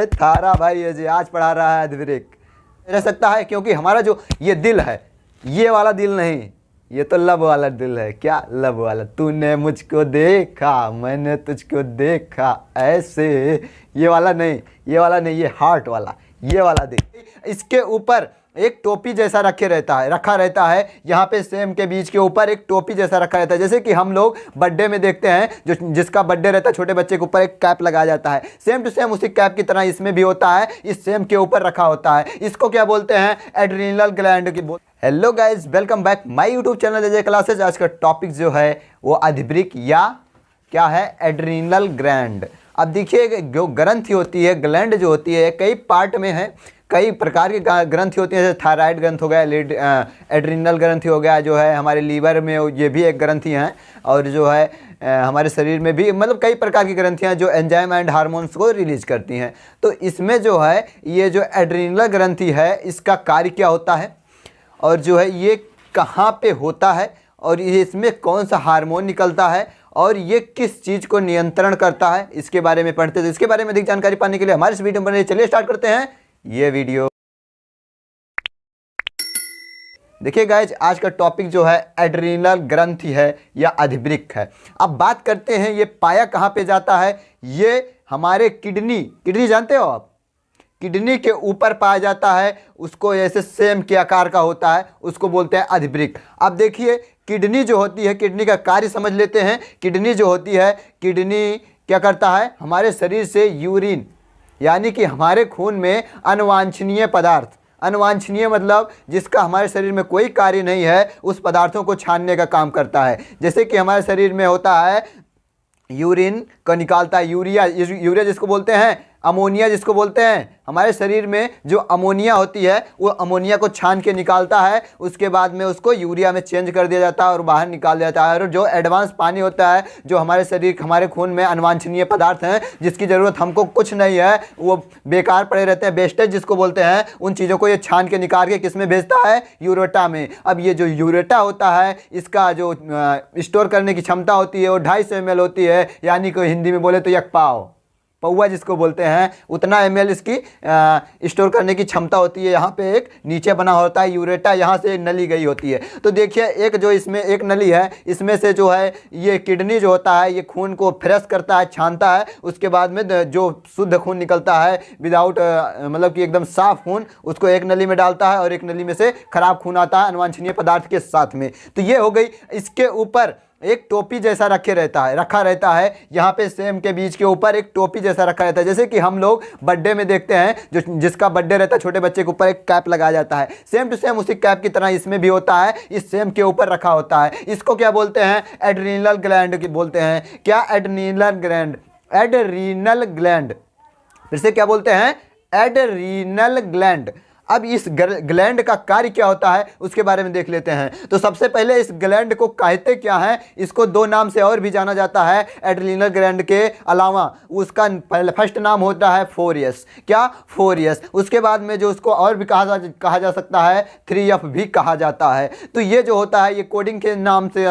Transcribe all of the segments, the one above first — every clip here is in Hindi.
थारा भाई है जी आज पढ़ा रहा है अद्विक रह सकता है, क्योंकि हमारा जो ये दिल है, ये वाला दिल नहीं, ये तो लब वाला दिल है। क्या लब वाला? तूने मुझको देखा मैंने तुझको देखा ऐसे, ये वाला नहीं, ये वाला नहीं, ये हार्ट वाला, ये वाला दिल। इसके ऊपर एक टोपी जैसा रखा रहता है यहाँ पे सेम के बीच के ऊपर एक टोपी जैसा रखा रहता है। जैसे कि हम लोग बर्थडे में देखते हैं, जो जिसका बर्थडे रहता है छोटे बच्चे के ऊपर एक कैप लगाया जाता है, सेम टू सेम उसी कैप की तरह इसमें भी होता है, इस सेम के ऊपर रखा होता है। इसको क्या बोलते हैं? एड्रीनल ग्लैंड की hello guys, welcome back my YouTube channel AJ classes. आज का टॉपिक जो है वो अधिवृक्क या क्या है? Adrenal gland. अब देखिए, जो ग्रंथि होती है, ग्लैंड जो होती है, कई पार्ट में है, कई प्रकार की ग्रंथि होती है। जैसे थायराइड ग्रंथ हो गया, एड्रीनल ग्रंथि हो गया, जो है हमारे लीवर में, ये भी एक ग्रंथि हैं। और जो है हमारे शरीर में भी मतलब कई प्रकार की ग्रंथियां जो एंजाइम एंड हार्मोन्स को रिलीज करती हैं। तो इसमें जो है ये जो एड्रीनल ग्रंथि है, इसका कार्य क्या होता है और जो है ये कहाँ पे होता है और ये इसमें कौन सा हार्मोन निकलता है और ये किस चीज़ को नियंत्रण करता है, इसके बारे में पढ़ते हैं। तो इसके बारे में अधिक जानकारी पाने के लिए हमारे इस वीडियो में चलिए स्टार्ट करते हैं ये वीडियो। देखिए गाइज, आज का टॉपिक जो है एड्रीनल ग्रंथि है या अधिवृक्क है। अब बात करते हैं ये पाया कहाँ पे जाता है। ये हमारे किडनी जानते हो आप? किडनी के ऊपर पाया जाता है, उसको ऐसे सेम के आकार का होता है, उसको बोलते हैं अधिवृक्क। अब देखिए, किडनी जो होती है, किडनी का कार्य समझ लेते हैं। किडनी जो होती है, किडनी क्या करता है? हमारे शरीर से यूरिन यानी कि हमारे खून में अनवांछनीय पदार्थ, अनवांछनीय मतलब जिसका हमारे शरीर में कोई कार्य नहीं है, उस पदार्थों को छानने का काम करता है। जैसे कि हमारे शरीर में होता है यूरिन को निकालता है, यूरिया जिसको बोलते हैं, अमोनिया जिसको बोलते हैं। हमारे शरीर में जो अमोनिया होती है वो अमोनिया को छान के निकालता है, उसके बाद में उसको यूरिया में चेंज कर दिया जाता है और बाहर निकाल दिया जाता है। और जो एडवांस पानी होता है, जो हमारे खून में अनवांछनीय पदार्थ हैं जिसकी ज़रूरत हमको कुछ नहीं है, वो बेकार पड़े रहते हैं, वेस्टेज जिसको बोलते हैं, उन चीज़ों को ये छान के निकाल के किस में भेजता है? यूरेटा में। अब ये जो यूरेटा होता है, इसका जो स्टोर करने की क्षमता होती है वो 250 ml होती है, यानी कि हिंदी में बोले तो एक पौवा जिसको बोलते हैं, उतना ml इसकी स्टोर करने की क्षमता होती है। यहाँ पे एक नीचे बना होता है यूरेटा, यहाँ से नली गई होती है। तो देखिए, एक जो इसमें एक नली है, इसमें से जो है ये किडनी जो होता है, ये खून को फ्रेश करता है, छानता है। उसके बाद में जो शुद्ध खून निकलता है, विदाउट मतलब कि एकदम साफ खून, उसको एक नली में डालता है और एक नली में से खराब खून आता है अनवांछनीय पदार्थ के साथ में। तो ये हो गई। इसके ऊपर एक टोपी जैसा रखा रहता है यहाँ पे सेम के बीच के ऊपर एक टोपी जैसा रखा रहता है। जैसे कि हम लोग बर्थडे में देखते हैं, जो जिसका बर्थडे रहता है छोटे बच्चे के ऊपर एक कैप लगाया जाता है, सेम टू सेम उसी कैप की तरह इसमें भी होता है, इस सेम के ऊपर रखा होता है। इसको क्या बोलते हैं? एड्रीनल ग्लैंड की बोलते हैं। क्या? Adrenal gland, adrenal gland. फिर से क्या बोलते हैं? Adrenal gland. अब इस ग्लैंड का कार्य क्या होता है उसके बारे में देख लेते हैं। तो सबसे पहले इस ग्लैंड को कहते क्या है? इसको दो नाम से और भी जाना जाता है एड्रीनल ग्लैंड के अलावा। उसका फर्स्ट नाम होता है फोरियस। क्या? फोरियस। उसके बाद में जो उसको और भी कहा जा सकता है 3F भी कहा जाता है। तो ये जो होता है, ये कोडिंग के नाम से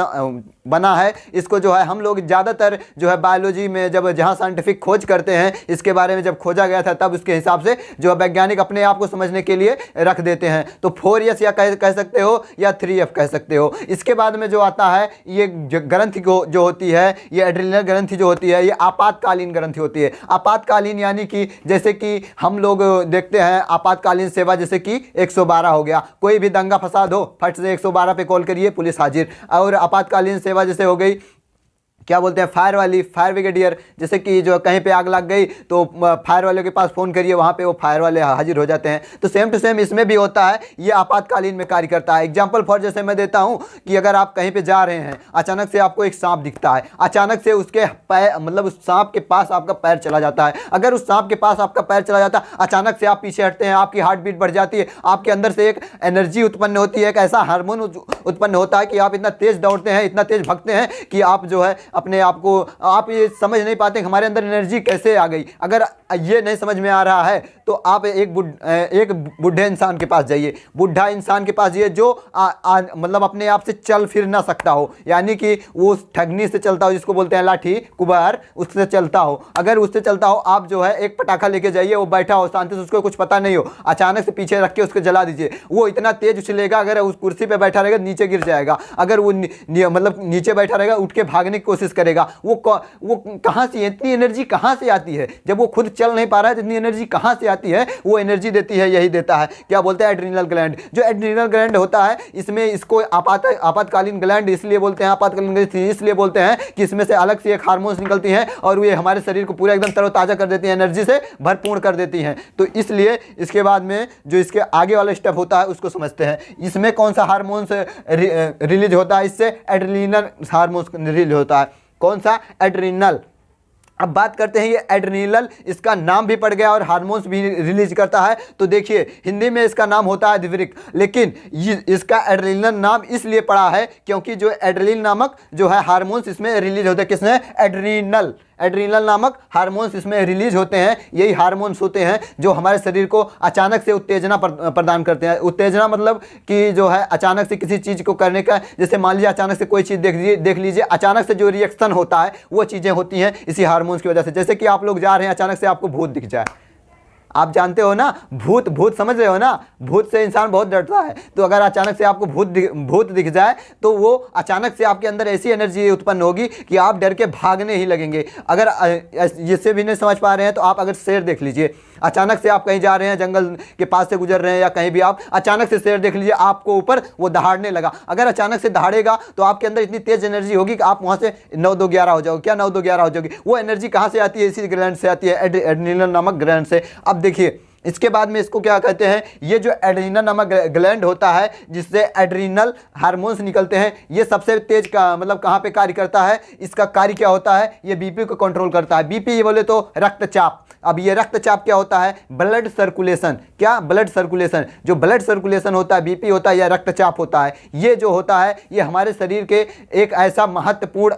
बना है। इसको जो है हम लोग ज़्यादातर जो है बायोलॉजी में जहाँ साइंटिफिक खोज करते हैं, इसके बारे में जब खोजा गया था, तब उसके हिसाब से जो है वैज्ञानिक अपने आप को समझने के लिए रख देते हैं। तो 4S या कह सकते हो या 3F कह सकते हो। इसके बाद में जो आता है, ये ग्रंथि जो होती है, ये एड्रीनल ग्रंथि जो होती है, ये आपातकालीन ग्रंथि होती है। आपातकालीन यानी कि जैसे कि हम लोग देखते हैं आपातकालीन सेवा, जैसे कि 112 हो गया, कोई भी दंगा फसाद हो, फट से 112 पे कॉल करिए, पुलिस हाजिर। और आपातकालीन सेवा जैसे हो गई, क्या बोलते हैं, फायर ब्रिगेडियर, जैसे कि जो कहीं पे आग लग गई तो फायर वाले के पास फ़ोन करिए, वहाँ पे वो फायर वाले हाजिर हो जाते हैं। तो सेम टू सेम इसमें भी होता है, ये आपातकालीन में कार्य करता है। एग्जांपल फॉर जैसे मैं देता हूँ कि अगर आप कहीं पे जा रहे हैं, अचानक से आपको एक सांप दिखता है, अचानक से उसके पैर मतलब उस सांप के पास आपका पैर चला जाता है। अगर उस सांप के पास आपका पैर चला जाता है, अचानक से आप पीछे हटते हैं, आपकी हार्ट बीट बढ़ जाती है, आपके अंदर से एक एनर्जी उत्पन्न होती है, एक ऐसा हार्मोन उत्पन्न होता है कि आप इतना तेज़ दौड़ते हैं, इतना तेज़ भागते हैं कि आप जो है अपने आप को, आप ये समझ नहीं पाते कि हमारे अंदर एनर्जी कैसे आ गई। अगर ये नहीं समझ में आ रहा है तो आप एक बूढ़े इंसान के पास जाइए, बूढ़ा इंसान के पास जाइए जो मतलब अपने आप से चल फिर ना सकता हो, यानी कि वो ठगनी से चलता हो, जिसको बोलते हैं लाठी कुबार, उससे चलता हो। अगर उससे चलता हो, आप जो है एक पटाखा लेके जाइए, वो बैठा हो शांति से, उसको कुछ पता नहीं हो, अचानक से पीछे रख के उसको जला दीजिए, वो इतना तेज उछलेगा, अगर उस कुर्सी पे बैठा रहेगा नीचे गिर जाएगा, अगर वो मतलब नीचे बैठा रहेगा उठ के भागने की कोशिश करेगा, वो कहां से, इतनी एनर्जी कहां से आती है? जब वो खुद चल नहीं पा रहा है तो इतनी एनर्जी कहां से आती है? वो एनर्जी देती है, यही देता है, क्या बोलते हैं, एड्रीनल ग्लैंड। जो एड्रीनल ग्लैंड होता है, इसमें इसको आपातकालीन ग्लैंड इसलिए बोलते हैं, आपातकालीन ग्लैंड इसलिए बोलते हैं कि इसमें से अलग से एक हार्मोन्स निकलती हैं और ये हमारे शरीर को पूरा एकदम तरोताजा कर देती हैं, एनर्जी से भरपूर कर देती हैं। तो इसलिए इसके बाद में जो इसके आगे वाला स्टेप होता है उसको समझते हैं। इसमें कौन सा हार्मोन्स रिलीज होता है? इससे एड्रेनल हार्मोन्स रिलीज होता है। कौन सा? एड्रेनल। अब बात करते हैं, ये एड्रेनल, इसका नाम भी पड़ गया और हार्मोन्स भी रिलीज करता है। तो देखिए हिंदी में इसका नाम होता है अधिवृक्क, लेकिन इसका एड्रेनल नाम इसलिए पड़ा है क्योंकि जो एड्रेनलिन नामक जो है हार्मोन्स इसमें रिलीज होते हैं। किसमें? एड्रेनल नामक हार्मोन्स इसमें रिलीज होते हैं। यही हार्मोन्स होते हैं जो हमारे शरीर को अचानक से उत्तेजना प्रदान करते हैं। उत्तेजना मतलब कि जो है अचानक से किसी चीज़ को करने का, जैसे मान लीजिए अचानक से कोई चीज़ देख लीजिए, अचानक से जो रिएक्शन होता है वो चीज़ें होती हैं इसी हार्मोन्स की वजह से। जैसे कि आप लोग जा रहे हैं, अचानक से आपको भूत दिख जाए, आप जानते हो ना, भूत समझ रहे हो ना, भूत से इंसान बहुत डरता है। तो अगर अचानक से आपको भूत दिख जाए तो वो अचानक से आपके अंदर ऐसी एनर्जी उत्पन्न होगी कि आप डर के भागने ही लगेंगे। अगर इससे भी नहीं समझ पा रहे हैं तो आप अगर शेर देख लीजिए, अचानक से आप कहीं जा रहे हैं, जंगल के पास से गुजर रहे हैं या कहीं भी, आप अचानक से शेर देख लीजिए, आपको ऊपर वो दहाड़ने लगा। अगर अचानक से दहाड़ेगा तो आपके अंदर इतनी तेज एनर्जी होगी कि आप वहाँ से 9-2-11 हो जाओगे। क्या 9-2-11 हो जाओगे? वो एनर्जी कहाँ से आती है? इसी ग्लैंड से आती है, एड्रेनल नामक ग्लैंड से। अब देखिए इसके बाद में इसको क्या कहते हैं, ये जो एड्रेनल नामक ग्लैंड होता है जिससे एड्रेनल हार्मोन्स निकलते हैं, ये सबसे तेज का मतलब कहाँ पे कार्य करता है? इसका कार्य क्या होता है? ये बीपी को कंट्रोल करता है। बीपी ये बोले तो रक्तचाप। अब ये रक्तचाप क्या होता है? Blood circulation. क्या? Blood circulation. जो ब्लड सर्कुलेशन होता है, बीपी होता है या रक्तचाप होता है, ये जो होता है ये हमारे शरीर के एक ऐसा महत्वपूर्ण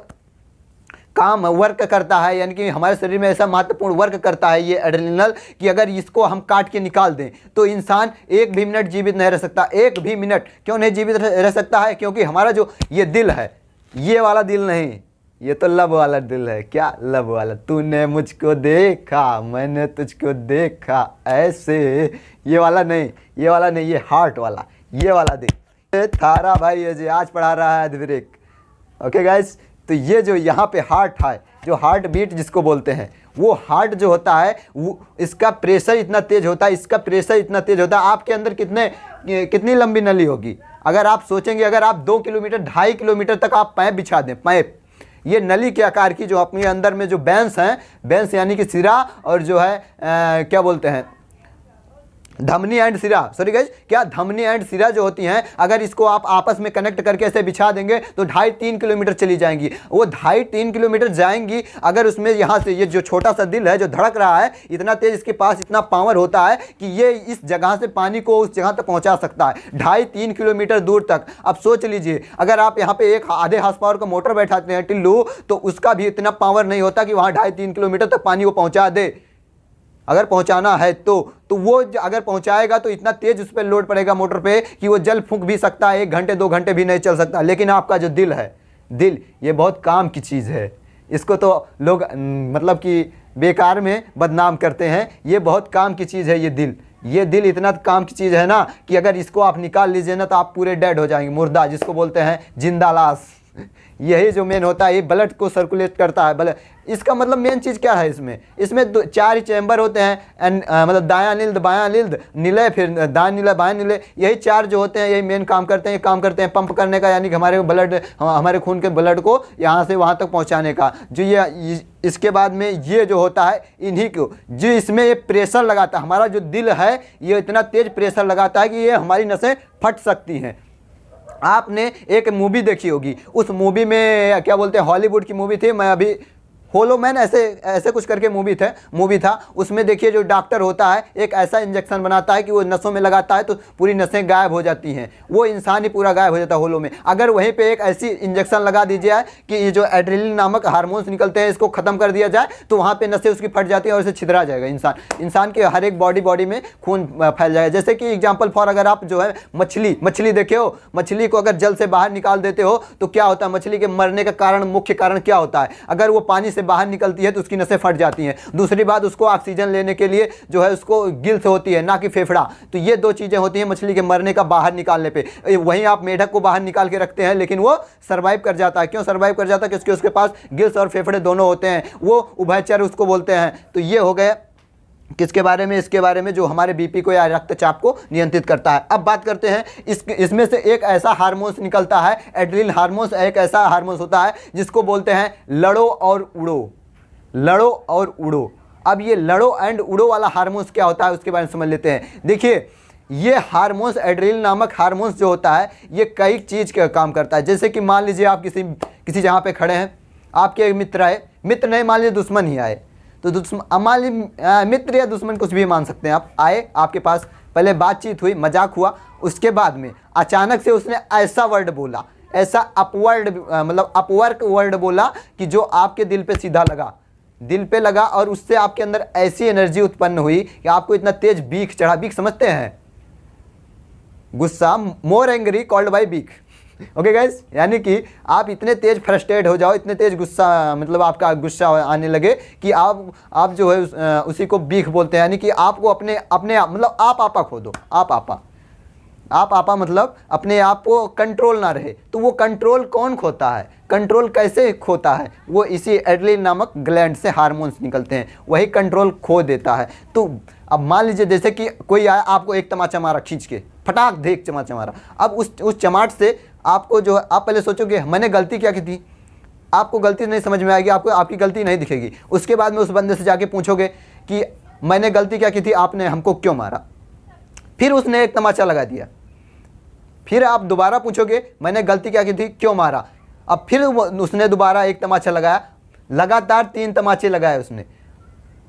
काम वर्क करता है, यानी कि हमारे शरीर में ऐसा महत्वपूर्ण वर्क करता है ये एड्रेनल, कि अगर इसको हम काट के निकाल दें तो इंसान एक भी मिनट जीवित नहीं रह सकता। एक भी मिनट क्यों नहीं जीवित रह सकता है? क्योंकि हमारा जो ये दिल है, ये वाला दिल नहीं, ये तो लब वाला दिल है। क्या? लब वाला। तूने मुझको देखा, मैंने तुझको देखा ऐसे, ये वाला नहीं, ये वाला नहीं, ये हार्ट वाला, ये वाला दिल। थारा भाई ये जो आज पढ़ा रहा है अधिवृक्क। ओके गाइस, तो ये जो यहाँ पे हार्ट है, जो हार्ट बीट जिसको बोलते हैं, वो हार्ट जो होता है वो, इसका प्रेशर इतना तेज होता है, इसका प्रेशर इतना तेज होता है। आपके अंदर कितनी लंबी नली होगी? अगर आप सोचेंगे, अगर आप 2 किलोमीटर 2.5 किलोमीटर तक आप पाइप बिछा दें, पाइप, ये नली के आकार की, जो अपने अंदर में जो बेंस हैं, बेंस यानी कि सिरा, और जो है क्या बोलते हैं, धमनी एंड सिरा, सॉरी गाइस, क्या धमनी एंड सिरा जो होती हैं, अगर इसको आप आपस में कनेक्ट करके ऐसे बिछा देंगे तो 2.5-3 किलोमीटर चली जाएंगी। वो 2.5-3 किलोमीटर जाएंगी अगर उसमें यहाँ से ये जो छोटा सा दिल है जो धड़क रहा है, इतना तेज इसके पास इतना पावर होता है कि ये इस जगह से पानी को उस जगह तक पहुँचा सकता है, 2.5-3 किलोमीटर दूर तक। अब सोच लीजिए, अगर आप यहाँ पे एक आधे हार्स पावर का मोटर बैठाते हैं टिल्लू, तो उसका भी इतना पावर नहीं होता कि वहाँ 2.5-3 किलोमीटर तक पानी को पहुँचा दे। अगर पहुंचाना है तो वो अगर पहुंचाएगा तो इतना तेज उस पर लोड पड़ेगा मोटर पे कि वो जल फूंक भी सकता है, 1 घंटे 2 घंटे भी नहीं चल सकता। लेकिन आपका जो दिल है, दिल ये बहुत काम की चीज़ है। इसको तो लोग मतलब कि बेकार में बदनाम करते हैं, ये बहुत काम की चीज़ है ये दिल। ये दिल इतना काम की चीज़ है ना कि अगर इसको आप निकाल लीजिए ना तो आप पूरे डेड हो जाएंगे, मुर्दा जिसको बोलते हैं, जिंदा लाश। यही जो मेन होता है, ये ब्लड को सर्कुलेट करता है। ब्लड, इसका मतलब मेन चीज़ क्या है इसमें 4 ही चैम्बर होते हैं, मतलब दायां नील्द, बायां नील्द, निलय, फिर दायां निलय, बायां निलय, यही 4 जो होते हैं यही मेन काम करते हैं। काम करते हैं पंप करने का, यानी कि हमारे खून के ब्लड को यहाँ से वहाँ तक पहुँचाने का। जो ये इसके बाद में ये जो होता है, इन्हीं को जो इसमें ये प्रेशर लगाता है, हमारा जो दिल है ये इतना तेज प्रेशर लगाता है कि ये हमारी नसें फट सकती हैं। आपने एक मूवी देखी होगी, उस मूवी में क्या बोलते हैं, हॉलीवुड की मूवी थी, मैं अभी होलो मैन ऐसे ऐसे कुछ करके मूवी था। उसमें देखिए जो डॉक्टर होता है एक ऐसा इंजेक्शन बनाता है कि वो नसों में लगाता है तो पूरी नसें गायब हो जाती हैं, वो इंसान ही पूरा गायब हो जाता है होलो में। अगर वहीं पे एक ऐसी इंजेक्शन लगा दी जाए कि ये जो एड्रेनलिन नामक हार्मोन्स निकलते हैं इसको खत्म कर दिया जाए तो वहाँ पे नसें उसकी फट जाती हैं और इसे छितरा जाएगा इंसान के हर एक बॉडी में खून फैल जाएगा। जैसे कि एग्जाम्पल फॉर अगर आप जो है मछली देखे हो, मछली को अगर जल से बाहर निकाल देते हो तो क्या होता है, मछली के मरने का कारण मुख्य कारण क्या होता है, अगर वो पानी से बाहर निकलती है तो उसकी नसें फट जाती हैं। दूसरी बात, उसको ऑक्सीजन लेने के लिए जो है उसको गिल्स होती है ना कि फेफड़ा। तो ये दो चीज़ें होती हैं मछली के मरने का बाहर निकालने पे। वहीं आप मेढक को बाहर निकाल के रखते हैं लेकिन वो सर्वाइव कर जाता है। क्यों सर्वाइव कर जाता है? क्योंकि उसके पास गिल्स और फेफड़े दोनों होते हैं, वो उभयचर उसको बोलते हैं। तो ये हो गए किसके बारे में? इसके बारे में जो हमारे बीपी को या रक्तचाप को नियंत्रित करता है। अब बात करते हैं इसमें से एक ऐसा हार्मोन्स निकलता है, एड्रिनलिन हार्मोन्स एक ऐसा हार्मोन्स होता है जिसको बोलते हैं लड़ो और उड़ो, लड़ो और उड़ो। अब ये लड़ो एंड उड़ो वाला हार्मोन्स क्या होता है उसके बारे में समझ लेते हैं। देखिए ये हार्मोन्स एड्रिनलिन नामक हार्मोन्स जो होता है ये कई चीज़ का काम करता है। जैसे कि मान लीजिए आप किसी जगह पे खड़े हैं, आपके एक मित्र आए, मित्र नहीं मान लीजिए दुश्मन ही आए, तो दुश्मन मान लीजिए मित्र या दुश्मन कुछ भी मान सकते हैं आप, आए आपके पास, पहले बातचीत हुई, मजाक हुआ, उसके बाद में अचानक से उसने ऐसा वर्ड बोला, ऐसा अपवर्ड मतलब अपवर्क वर्ड बोला कि जो आपके दिल पे सीधा लगा, दिल पे लगा और उससे आपके अंदर ऐसी एनर्जी उत्पन्न हुई कि आपको इतना तेज बीख चढ़ा। बीख समझते हैं? गुस्सा, मोर एंग्री कॉल्ड बाय बीख। ओके गाइस, यानी कि आप इतने तेज फ्रस्ट्रेट हो जाओ, इतने तेज गुस्सा मतलब आपका गुस्सा आने लगे कि आप जो है उसी को बीख बोलते हैं। यानी कि आपको अपने मतलब आप आपा खो दो, आप आपा मतलब अपने आप को कंट्रोल ना रहे। तो वो कंट्रोल कौन खोता है, कंट्रोल कैसे खोता है? वो इसी एड्रेनलिन नामक ग्लैंड से हार्मोन्स निकलते हैं, वही कंट्रोल खो देता है। तो अब मान लीजिए जैसे कि कोई आया आपको एक तमाचा मारा, खींच के फटाक देख चमाचा मारा। अब उस चमाट से आपको जो है, आप पहले सोचोगे मैंने गलती क्या की थी, आपको गलती नहीं समझ में आएगी, आपको आपकी गलती नहीं दिखेगी। उसके बाद में उस बंदे से जाके पूछोगे कि मैंने गलती क्या की थी, आपने हमको क्यों मारा? फिर उसने एक तमाचा लगा दिया। फिर आप दोबारा पूछोगे मैंने गलती क्या की थी, क्यों मारा? अब फिर उसने दोबारा एक तमाचा लगाया, लगातार 3 तमाचे लगाए उसने।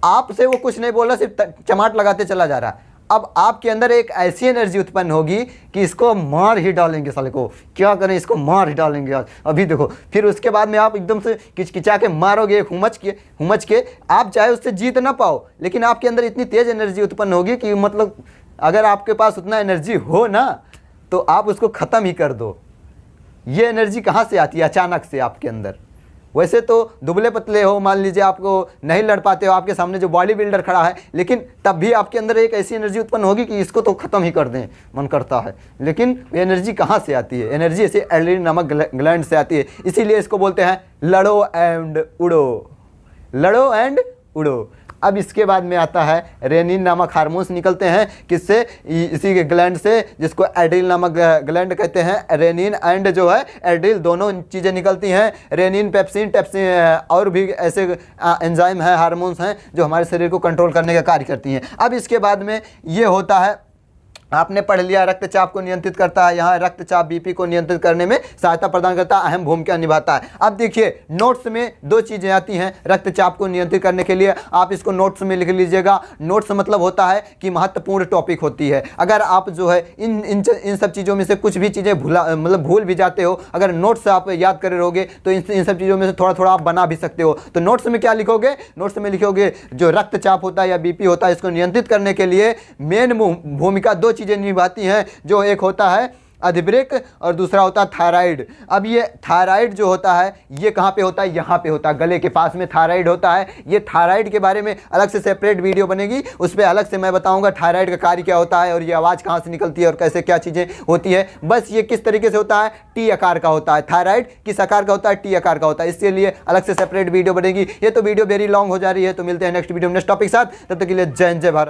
आपसे वो कुछ नहीं बोला, सिर्फ चमाट लगाते चला जा रहा है। अब आपके अंदर एक ऐसी एनर्जी उत्पन्न होगी कि इसको मार ही डालेंगे, साले को क्या करें, इसको मार ही डालेंगे आज, अभी देखो। फिर उसके बाद में आप एकदम से किचकिचा के मारोगे, हुमच के आप चाहे उससे जीत ना पाओ, लेकिन आपके अंदर इतनी तेज एनर्जी उत्पन्न होगी कि मतलब अगर आपके पास उतना एनर्जी हो ना तो आप उसको ख़त्म ही कर दो। ये एनर्जी कहाँ से आती है? अचानक से आपके अंदर। वैसे तो दुबले पतले हो, मान लीजिए आपको नहीं लड़ पाते हो, आपके सामने जो बॉडी बिल्डर खड़ा है, लेकिन तब भी आपके अंदर एक ऐसी एनर्जी उत्पन्न होगी कि इसको तो ख़त्म ही कर दें मन करता है। लेकिन ये एनर्जी कहाँ से आती है? एनर्जी ऐसे एड्रेनलिन नामक ग्लैंड से आती है। इसीलिए इसको बोलते हैं लड़ो एंड उड़ो, लड़ो एंड उड़ो। अब इसके बाद में आता है रेनिन नामक हार्मोन्स निकलते हैं, किससे? इसी के ग्लैंड से, जिसको एड्रिनल नामक ग्लैंड कहते हैं। रेनिन एंड जो है एड्रिनल दोनों चीज़ें निकलती हैं। रेनिन पेप्सिन और भी ऐसे एंजाइम हैं, हार्मोन्स हैं जो हमारे शरीर को कंट्रोल करने का कार्य करती हैं। अब इसके बाद में ये होता है, आपने पढ़ लिया, रक्तचाप को नियंत्रित करता है। यहाँ रक्तचाप बीपी को नियंत्रित करने में सहायता प्रदान करता है, अहम भूमिका निभाता है। अब देखिए नोट्स में 2 चीज़ें आती हैं रक्तचाप को नियंत्रित करने के लिए, आप इसको नोट्स में लिख लीजिएगा। नोट्स मतलब होता है कि महत्वपूर्ण टॉपिक होती है। अगर आप जो है इन सब चीज़ों में से कुछ भी चीज़ें भूल भी जाते हो, अगर नोट्स आप याद करे रहोगे तो इन सब चीज़ों में से थोड़ा थोड़ा आप बना भी सकते हो। तो नोट्स में क्या लिखोगे? नोट्स में लिखोगे जो रक्तचाप होता है या बीपी होता है, इसको नियंत्रित करने के लिए मेन भूमिका 2 चीज़ें निभाती हैं, जो एक होता है अधिवृक्क और दूसरा होता है थायराइड। अब ये थायराइड जो होता है ये कहाँ पे होता है? यहाँ पे होता है, गले के पास में थायराइड होता है। ये थायराइड के बारे में अलग से सेपरेट वीडियो बनेगी, उस पर अलग से मैं बताऊंगा थायराइड का कार्य क्या होता है और ये आवाज़ कहाँ से निकलती है और कैसे क्या चीज़ें होती है। बस ये किस तरीके से होता है? टी आकार का होता है। थायराइड किस आकार का होता है? टी आकार का होता है। इसके लिए अलग से सेपरेट वीडियो बनेगी। ये तो वीडियो वेरी लॉन्ग हो जा रही है, तो मिलते हैं नेक्स्ट वीडियो में नेक्स्ट टॉपिक साथ। तब तक के लिए जय हिंद, जय भारत।